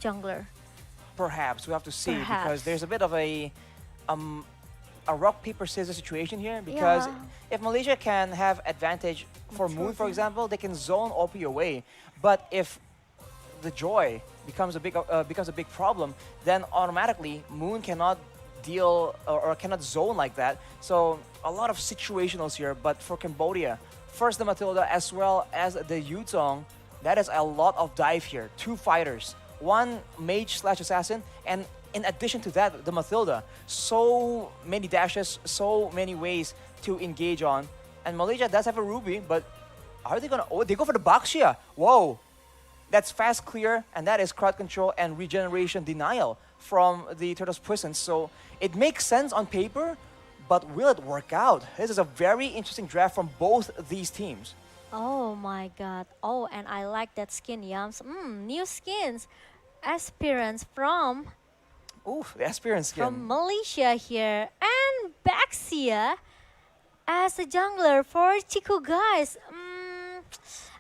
jungler. Perhaps we have to see because Perhaps. there's a bit of a rock paper scissors situation here because Yeah. if Malaysia can have advantage for Moon, for example, they can zone OP away. But if the Joy becomes a big problem, then automatically Moon cannot deal or cannot zone like that. So a lot of situationals here. But for Cambodia, first the Matilda as well as the Yutong, that is a lot of dive here. Two fighters, one mage slash assassin, and in addition to that, the Matilda. So many dashes, so many ways to engage on. And Malaysia does have a Ruby, but are they gonna? Oh, they go for the Baxia. Whoa. That's fast clear, and that is crowd control and regeneration denial from the Turtles Prison. So it makes sense on paper, but will it work out? This is a very interesting draft from both these teams. Oh my god. Oh, and I like that skin, Yums. New skins. Aspirants from Ooh, the Aspirant skin. Malaysia here. And Baxia as a jungler for Chiku guys.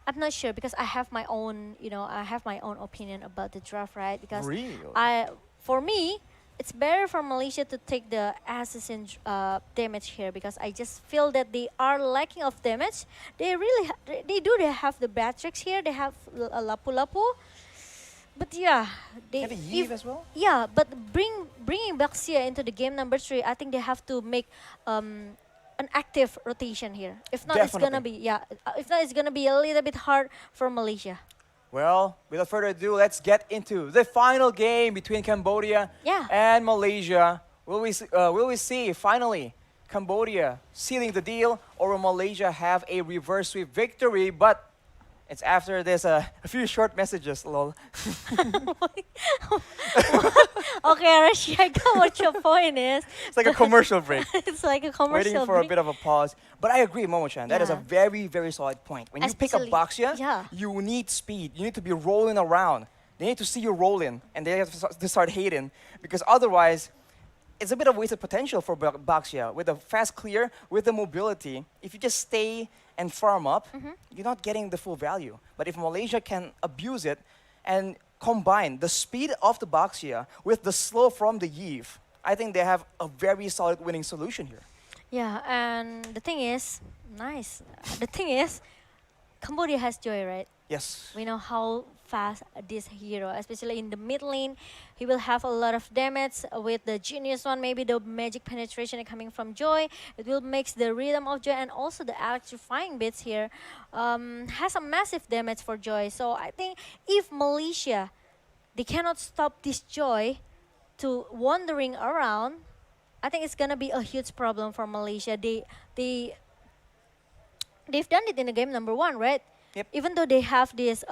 I'm not sure because I have my own, I have my own opinion about the draft, right? Because Really? for me, it's better for Malaysia to take the assassin damage here because I just feel that they are lacking of damage. They really, they have the Batrix here. They have a Lapu Lapu, but yeah, they Have a Yves as well? yeah, but bringing Baxia into the game number 3, I think they have to make an active rotation here. If not, it's gonna be If not, it's gonna be a little bit hard for Malaysia. Well, without further ado, let's get into the final game between Cambodia Yeah. and Malaysia. Will we see finally Cambodia sealing the deal, or will Malaysia have a reverse sweep victory? But it's after this a few short messages, lol. Okay, Rashi, I got what your point is. It's like a commercial break. It's like a commercial Waiting for break. a bit of a pause. But I agree, Momo-chan. That is a Yeah. very, very solid point. When you pick up Especially- Baxia, yeah. you need speed. You need to be rolling around. They need to see you rolling, and they have to start hating. Because otherwise, it's a bit of wasted potential for Baxia. With the fast clear, with the mobility, if you just stay and farm up, you're not getting the full value. But if Malaysia can abuse it and combine the speed of the Baxia with the slow from the Yves, I think they have a very solid winning solution here. Yeah, and the thing is, nice. The thing is, Cambodia has Joy, right? Yes. We know how fast this hero, especially in the mid lane, he will have a lot of damage with the genius one, maybe the magic penetration coming from Joy. It will mix the rhythm of Joy and also the electrifying bits here. Has a massive damage for Joy. So I think if Malaysia, they cannot stop this Joy to wandering around, I think it's gonna be a huge problem for Malaysia. They've done it in the game number 1, right? Yep. Even though they have this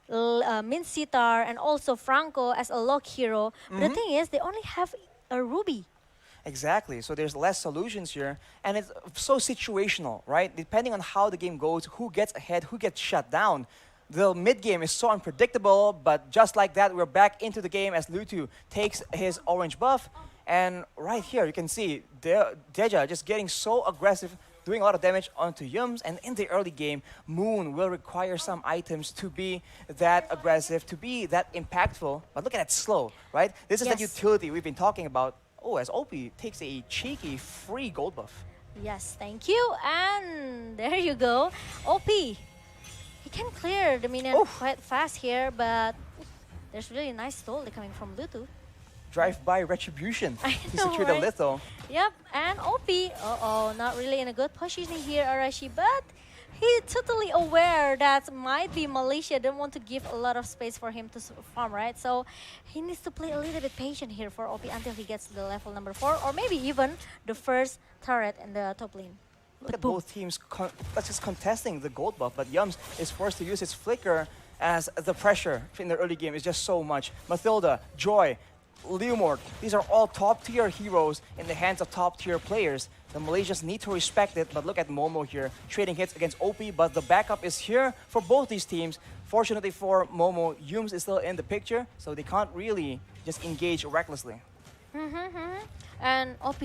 Min Sitar and also Franco as a lock hero, but the thing is, they only have a Ruby. Exactly. So there's less solutions here, and it's so situational, right? Depending on how the game goes, who gets ahead, who gets shut down. The mid game is so unpredictable, but just like that, we're back into the game as Lutu takes his orange buff. And right here, you can see Deja just getting so aggressive, doing a lot of damage onto Yums. And in the early game, Moon will require some items to be that aggressive, to be that impactful. But look at that slow, right? This is the Yes. utility we've been talking about. Oh, as OP takes a cheeky free gold buff. Yes, thank you. And there you go. OP. He can clear the minion quite fast here, but there's really nice stole coming from Lutu. Drive-by retribution I to know, secure the right? litho. Yep, and OP, not really in a good position here, Arashi, but he's totally aware that might be Malaysia don't want to give a lot of space for him to farm, right? So he needs to play a little bit patient here for OP until he gets to the level number 4, or maybe even the first turret in the top lane. Look at both teams just contesting the gold buff, but Yums is forced to use his flicker as the pressure in the early game is just so much. Mathilda, Joy, Leomord, these are all top-tier heroes in the hands of top-tier players. The Malaysians need to respect it, but look at Momo here, trading hits against OP, but the backup is here for both these teams. Fortunately for Momo, Yums is still in the picture, so they can't really just engage recklessly. And OP,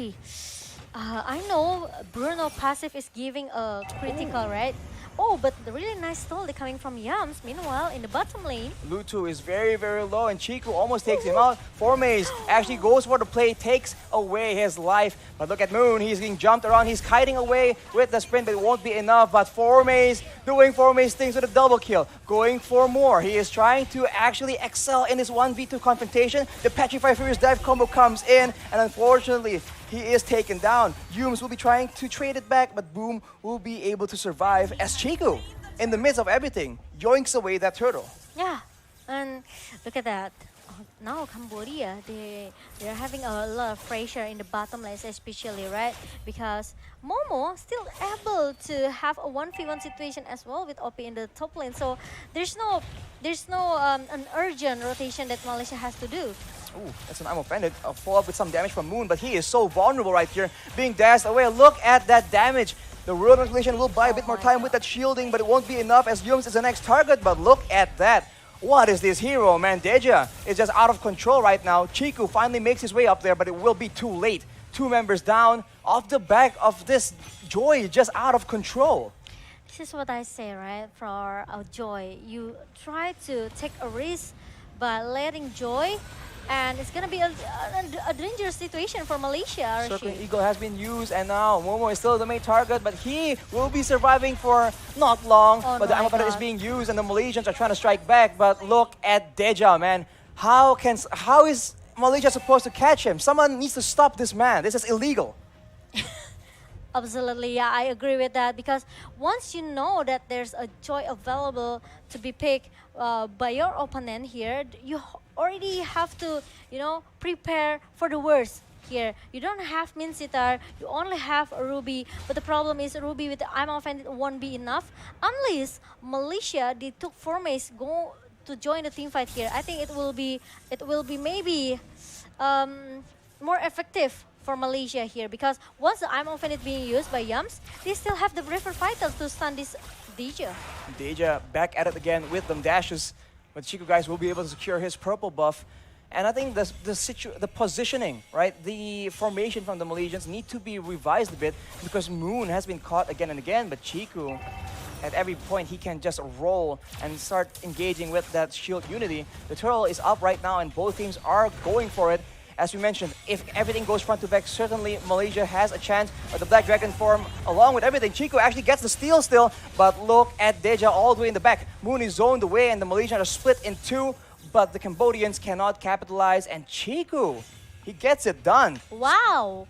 I know Bruno passive is giving a critical, right? Oh, but the really nice stall they're coming from Yams. Meanwhile, in the bottom lane, Lutu is very, very low, and Chiku almost takes him out. Formaze actually goes for the play, takes away his life. But look at Moon, he's being jumped around. He's kiting away with the sprint, but it won't be enough. But Formaze doing Formaze things with a double kill, going for more. He is trying to actually excel in his 1v2 confrontation. The Petrify Furious dive combo comes in, and unfortunately, he is taken down. Yums will be trying to trade it back, but Boom will be able to survive as Chiku, in the midst of everything, yoinks away that turtle. yeah, and look at that. Now Cambodia, they're having a lot of pressure in the bottom lane, especially, right? Because Momo still able to have a 1v1 situation as well with OP in the top lane. So there's no an urgent rotation that Malaysia has to do. Ooh, that's an I'm offended. A follow-up with some damage from Moon, but he is so vulnerable right here, being dashed away. Look at that damage. The World Manipulation will buy a bit more time with that shielding, but it won't be enough as Yums is the next target. But look at that. What is this hero, man? Deja is just out of control right now. Chiku finally makes his way up there, but it will be too late. 2 members down off the back of this Joy, just out of control. This is what I say, right? For Joy, you try to take a risk by letting Joy, and it's gonna be a dangerous situation for Malaysia. Circling Eagle has been used, and now Momo is still the main target, but he will be surviving for not long. Oh But the my Ammo Cutter is God. being used, and the Malaysians are trying to strike back. But look at Deja, man. How is Malaysia supposed to catch him? Someone needs to stop this man. This is illegal. Absolutely, yeah, I agree with that, because once you know that there's a Joy available to be picked by your opponent here, you already have to, prepare for the worst here. You don't have Min Sitar, you only have a Ruby, but the problem is Ruby with the I'm offended won't be enough unless Malaysia, they took Formace, go to join the team fight here. I think it will be maybe more effective for Malaysia here, because once the I'm offended being used by Yums, they still have the River Vital to stun this Deja. Deja back at it again with them dashes, but Chico guys will be able to secure his purple buff. And I think the positioning, right, the formation from the Malaysians need to be revised a bit, because Moon has been caught again and again, but Chiku, at every point he can just roll and start engaging with that shield unity. The turtle is up right now, and both teams are going for it. As we mentioned, if everything goes front to back, certainly Malaysia has a chance. But the Black Dragon form, along with everything, Chico actually gets the steal still. But look at Deja all the way in the back. Moon is zoned away, and the Malaysians are split in 2. But the Cambodians cannot capitalize, and Chico, he gets it done. Wow!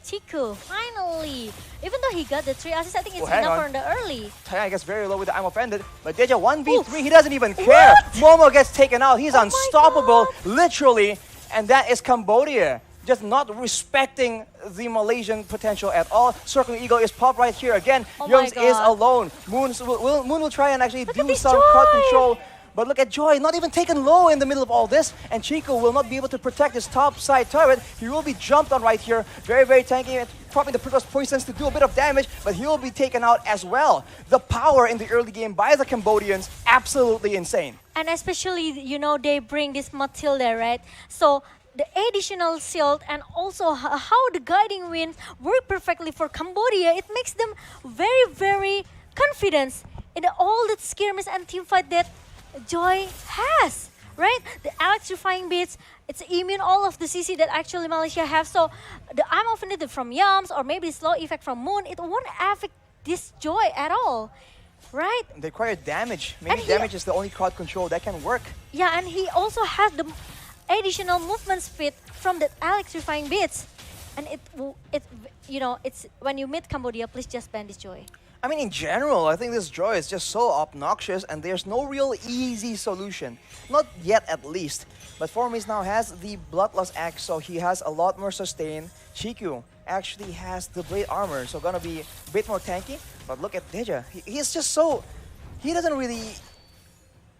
Chiku, finally! Even though he got the 3 assists, I think it's hang enough on. for the early. I guess very low with the I'm offended. But Deja 1v3, he doesn't even care. Momo gets taken out. He's Oh my unstoppable, God. literally. And that is Cambodia, just not respecting the Malaysian potential at all. Circling Eagle is popped right here again. Oh my Youngs is God. alone. Moon will try and actually Look at do this some crowd Joy. control. But look at Joy, not even taken low in the middle of all this. And Chico will not be able to protect his top side turret. He will be jumped on right here. Very, very tanky. And probably the Prickle's Poisons to do a bit of damage, but he will be taken out as well. The power in the early game by the Cambodians, absolutely insane. And especially, they bring this Matilda, right? So the additional shield and also how the guiding winds work perfectly for Cambodia, it makes them very, very confident in all the skirmish and teamfight that Joy has, right? The electrifying beats, it's immune all of the CC that actually Malaysia have. So the I'm offended from Yams or maybe slow effect from Moon, it won't affect this Joy at all, right? They require damage. And Maybe he- damage is the only crowd control that can work. Yeah, and he also has the additional movement speed from the electrifying beats. And it's when you meet Cambodia, please just ban this Joy. I mean, in general, I think this Joy is just so obnoxious, and there's no real easy solution. Not yet, at least. But Formis now has the Bloodlust Axe, so he has a lot more sustain. Chiku actually has the Blade Armor, so gonna be a bit more tanky. But look at Deja. He's just so... He doesn't really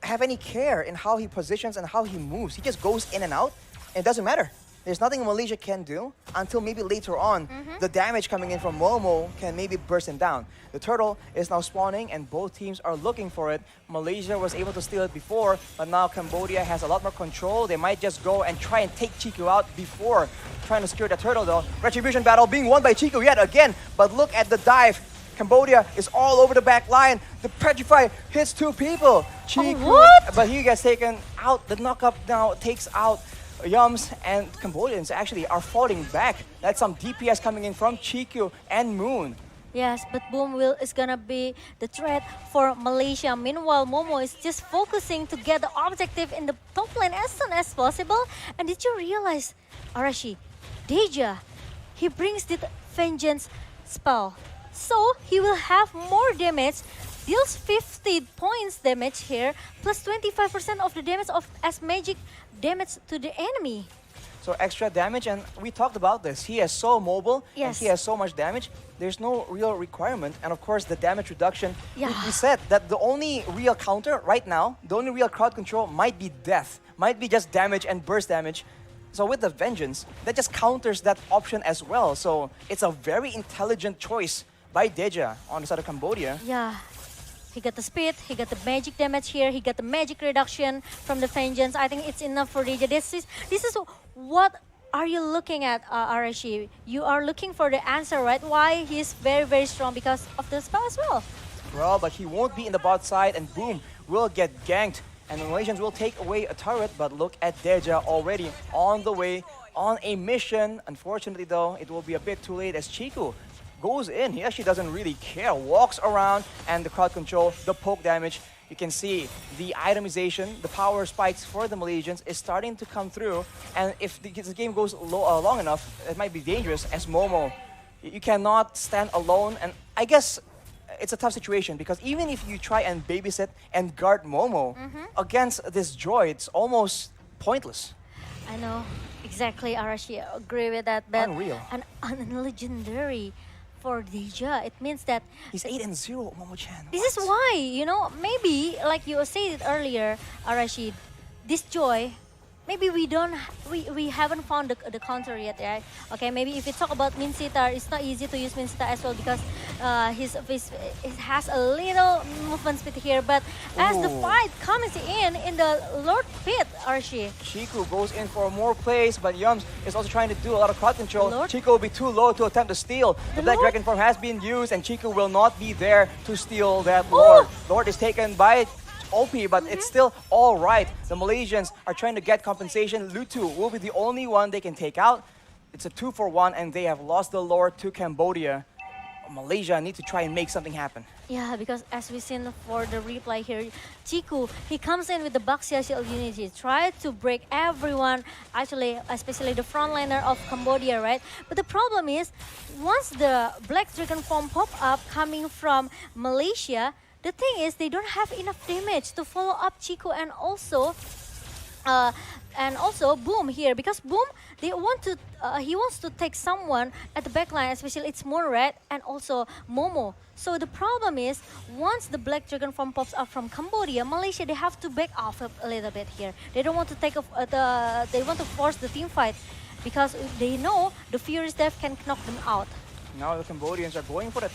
have any care in how he positions and how he moves. He just goes in and out, and it doesn't matter. There's nothing Malaysia can do until maybe later on, the damage coming in from Momo can maybe burst him down. The turtle is now spawning, and both teams are looking for it. Malaysia was able to steal it before, but now Cambodia has a lot more control. They might just go and try and take Chiku out before trying to secure the turtle though. Retribution battle being won by Chiku yet again, but look at the dive. Cambodia is all over the back line. The Petrify hits two people. Chiku, what? but he gets taken out. The knockup now takes out Yums, and Cambodians actually are falling back. That's some DPS coming in from Chiku and Moon. Yes, but Boom is gonna be the threat for Malaysia. Meanwhile, Momo is just focusing to get the objective in the top lane as soon as possible. And did you realize, Arashi, Deja, he brings the Vengeance spell. So he will have more damage, deals 50 points damage here, plus 25% of the damage of as magic damage to the enemy. So extra damage, and we talked about this. He is so mobile, and Yes. he has so much damage. There's no real requirement, and of course the damage reduction. Yeah. We said that the only real counter right now, the only real crowd control might be death, might be just damage and burst damage. So with the Vengeance, that just counters that option as well. So it's a very intelligent choice by Deja on the side of Cambodia. Yeah. He got the speed, he got the magic damage here, he got the magic reduction from the Vengeance. I think it's enough for Deja. This is what are you looking at, Arashi? You are looking for the answer, right? Why he's very, very strong because of the spell as well. Well, but he won't be in the bot side, and Boom will get ganked. And the Malaysians will take away a turret, but look at Deja already on the way on a mission. Unfortunately, though, it will be a bit too late as Chiku goes in. He actually doesn't really care, walks around, and the crowd control, the poke damage. You can see the itemization, the power spikes for the Malaysians is starting to come through. And if the game goes long enough, it might be dangerous as Momo. You cannot stand alone, and I guess it's a tough situation because even if you try and babysit and guard Momo against this Joy, it's almost pointless. I know, exactly, Arashi. I agree with that. But Unreal. an legendary for Deja, it means that He's 8-0, Momo-chan. this is why, maybe like you said it earlier, Arashi, this Joy, maybe we haven't found the counter yet, right? Okay, maybe if you talk about Min Sitar, it's not easy to use Min Sitar as well because it has a little movement speed here. But as the Ooh. fight comes in the Lord Pit, Archie, Chiku goes in for more plays, but Yums is also trying to do a lot of crowd control. Lord? Chiku will be too low to attempt to steal. The Black Lord? Dragon form has been used, and Chiku will not be there to steal that Lord. Lord is taken by OP, but it's still all right. The Malaysians are trying to get compensation. Lutu will be the only one they can take out. It's a 2-for-1, and they have lost the Lord to Cambodia. Malaysia need to try and make something happen. yeah, because as we seen for the replay here, Chiku, he comes in with the Baxia Shield unity, try to break everyone, actually, especially the frontliner of Cambodia, right? But the problem is, once the Black Dragon form pop up coming from Malaysia, the thing is they don't have enough damage to follow up Chiku and also Boom here, because Boom he wants to take someone at the backline, especially it's Moonrat and also Momo. So the problem is once the Black Dragon form pops up from Cambodia, Malaysia, they have to back off a little bit here. They don't want to take off they want to force the team fight because they know the Furious Death can knock them out. Now the Cambodians are going for the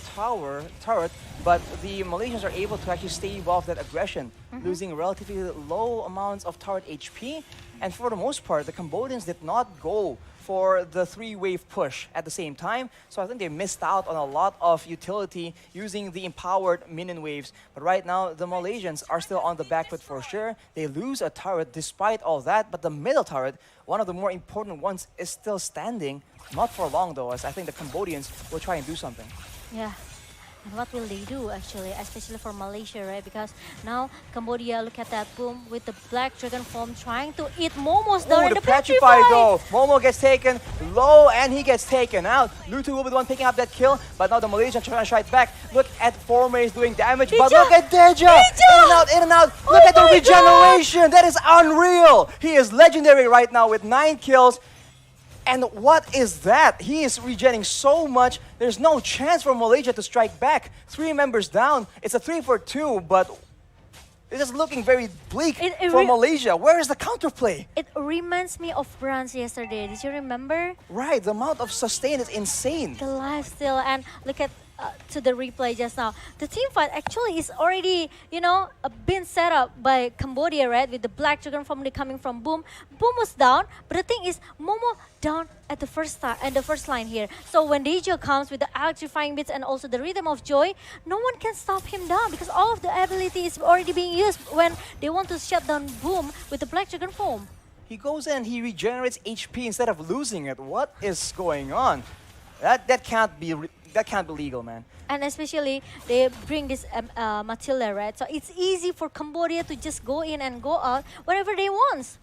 turret, but the Malaysians are able to actually stave off that aggression, losing relatively low amounts of turret HP. And for the most part, the Cambodians did not go for the 3-wave push at the same time. So I think they missed out on a lot of utility using the empowered minion waves. But right now, the Malaysians are still on the back foot for sure. They lose a turret despite all that, but the middle turret, one of the more important ones, is still standing. Not for long though, as I think the Cambodians will try and do something. Yeah. And what will they do actually, especially for Malaysia, right? Because now Cambodia, look at that Boom with the Black Dragon form trying to eat Momos down Oh, in the the Petrify though! Momo gets taken low and he gets taken out. Lutu will be the one picking up that kill, but now the Malaysians trying to strike back. Look at Formays doing damage, but Deja! look at Deja! In and out, in and out! Look at the my regeneration! That is unreal! He is legendary right now with 9 kills. And what is that? He is regenerating so much. There's no chance for Malaysia to strike back. 3 members down. It's a 3-for-2, but it's just looking very bleak for Malaysia. Where is the counterplay? It reminds me of Bronze yesterday. Did you remember? Right, the amount of sustain is insane. The lifesteal, and look at to the replay just now. The team fight actually is already, been set up by Cambodia, right? With the Black Dragon family coming from Boom. Boom was down, but the thing is, Momo down at the first line here. So when Deja comes with the electrifying beats and also the rhythm of joy, no one can stop him down because all of the ability is already being used when they want to shut down Boom with the Black Dragon form. He goes in, he regenerates HP instead of losing it. What is going on? That can't be legal, man. And especially they bring this Matilda, right? So it's easy for Cambodia to just go in and go out whenever they want.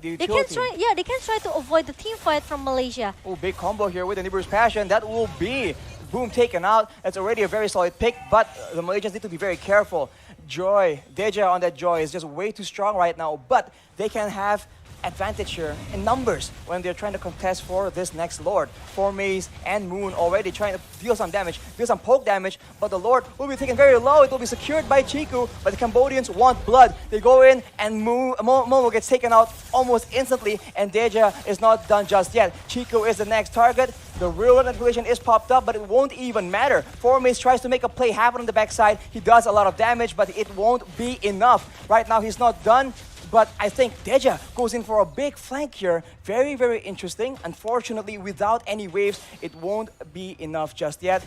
They can try to avoid the team fight from Malaysia. Oh, big combo here with the Nibiru's Passion. That will be Boom taken out. That's already a very solid pick, but the Malaysians need to be very careful. Joy, Deja on that Joy is just way too strong right now, but they can have advantage here in numbers when they're trying to contest for this next Lord. Maze and Moon already trying to deal some damage, deal some poke damage, but the Lord will be taken very low. It will be secured by Chiku, but the Cambodians want blood. They go in and Momo gets taken out almost instantly, and Deja is not done just yet. Chiku is the next target. The real manipulation is popped up, but it won't even matter. Maze tries to make a play happen on the backside. He does a lot of damage, but it won't be enough. Right now, he's not done. But I think Deja goes in for a big flank here. Very, very interesting. Unfortunately, without any waves, it won't be enough just yet.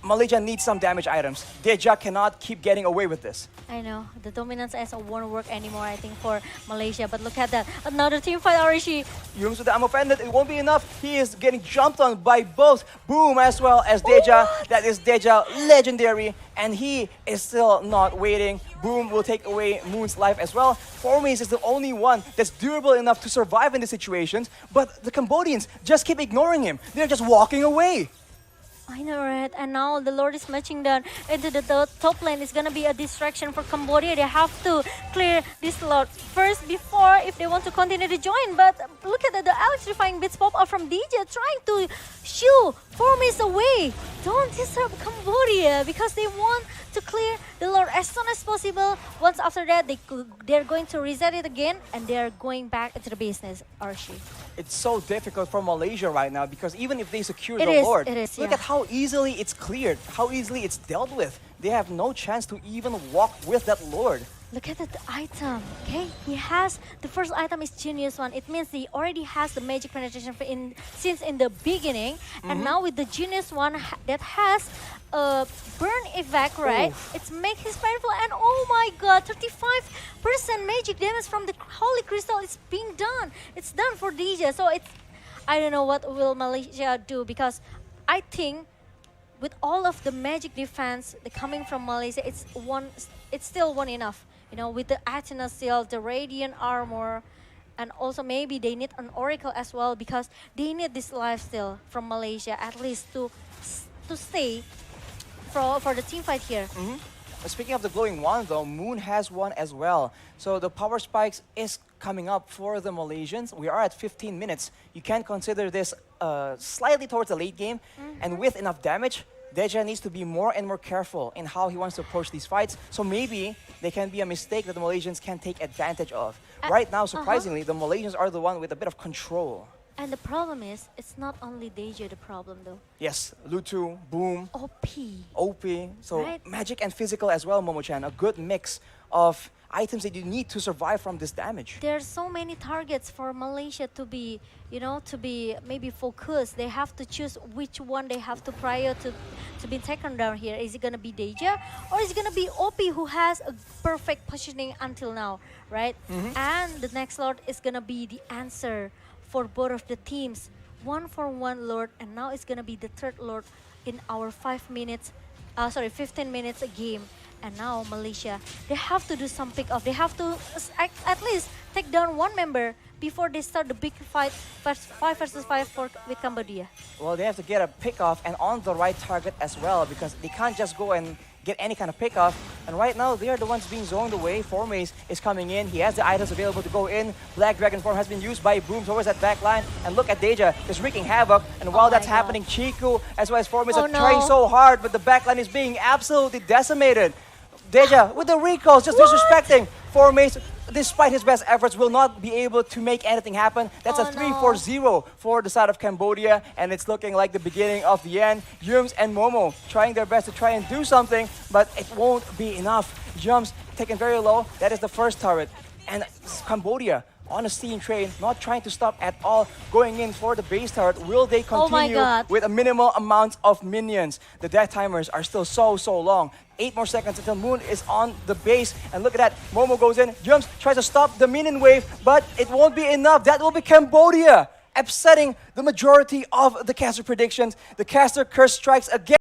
Malaysia needs some damage items. Deja cannot keep getting away with this. I know. The dominance as won't work anymore, I think, for Malaysia. But look at that. Another team fight, Arishi. Yungsu, I'm offended. It won't be enough. He is getting jumped on by both Boom as well as Deja. What? That is Deja legendary. And he is still not waiting. Boom will take away Moon's life as well. Maze is the only one that's durable enough to survive in these situations. But the Cambodians just keep ignoring him. They're just walking away. I know, right? And now the Lord is matching down into the top lane. It's gonna be a distraction for Cambodia. They have to clear this Lord first before if they want to continue to join. But look at the electrifying bits pop up from DJ trying to shoo Maze away. Don't disturb Cambodia because they want to clear the Lord as soon as possible. Once after that, they're going to reset it again and they're going back into the business, Archie. It's so difficult for Malaysia right now because even if they secure It the is, Lord, it is, look yeah. at how easily it's cleared, how easily it's dealt with. They have no chance to even walk with that Lord. Look at the item, okay? He has, the first item is Genius One. It means he already has the magic penetration since in the beginning. And now with the Genius One that has a burn effect, right? Oof. It's make his painful and oh my god, 35% magic damage from the Holy Crystal is being done. It's done for DJ. So it's, I don't know what will Malaysia do because I think with all of the magic defense coming from Malaysia, it's still one enough. You know, with the Athena Seal, the Radiant Armor, and also maybe they need an Oracle as well because they need this lifesteal from Malaysia at least to stay for the team fight here. Speaking of the glowing wand though, Moon has one as well. So the power spikes is coming up for the Malaysians. We are at 15 minutes. You can consider this slightly towards the late game. And with enough damage, Deja needs to be more and more careful in how he wants to approach these fights. So maybe they can be a mistake that the Malaysians can take advantage of. Right now, surprisingly, the Malaysians are the one with a bit of control. And the problem is, it's not only Deja the problem though. Yes, Lutu, Boom, OP. So Right. magic and physical as well, Momo-chan. A good mix of items that you need to survive from this damage. There are so many targets for Malaysia to be, to be maybe focused. They have to choose which one they have to prior to be taken down here. Is it gonna be Deja or is it gonna be OP who has a perfect positioning until now, right? And the next Lord is gonna be the answer for both of the teams. 1-for-1 Lord, and now it's gonna be the third Lord in our 15 minutes a game. And now Malaysia, they have to do some pick off. They have to at least take down one member before they start the big fight, 5 versus 5 with Cambodia. Well, they have to get a pick off and on the right target as well because they can't just go and get any kind of pick off. And right now, they are the ones being zoned away. Maze is coming in. He has the items available to go in. Black Dragon form has been used by Boom towards that back line. And look at Deja, just wreaking havoc. And while that's happening, Chiku as well as Maze are trying so hard, but the back line is being absolutely decimated. Deja with the recalls, just disrespecting. Maze despite his best efforts, will not be able to make anything happen. That's Oh, a 3 no. 4-0 for the side of Cambodia, and it's looking like the beginning of the end. Yums and Momo trying their best to try and do something, but it won't be enough. Yums taken very low. That is the first turret. And Cambodia on a steam train, not trying to stop at all, going in for the base turret. Will they Oh my continue God. with a minimal amount of minions? The death timers are still so long. 8 more seconds until Moon is on the base. And look at that, Momo goes in. Jumps, tries to stop the minion wave, but it won't be enough. That will be Cambodia, upsetting the majority of the caster predictions. The caster curse strikes again.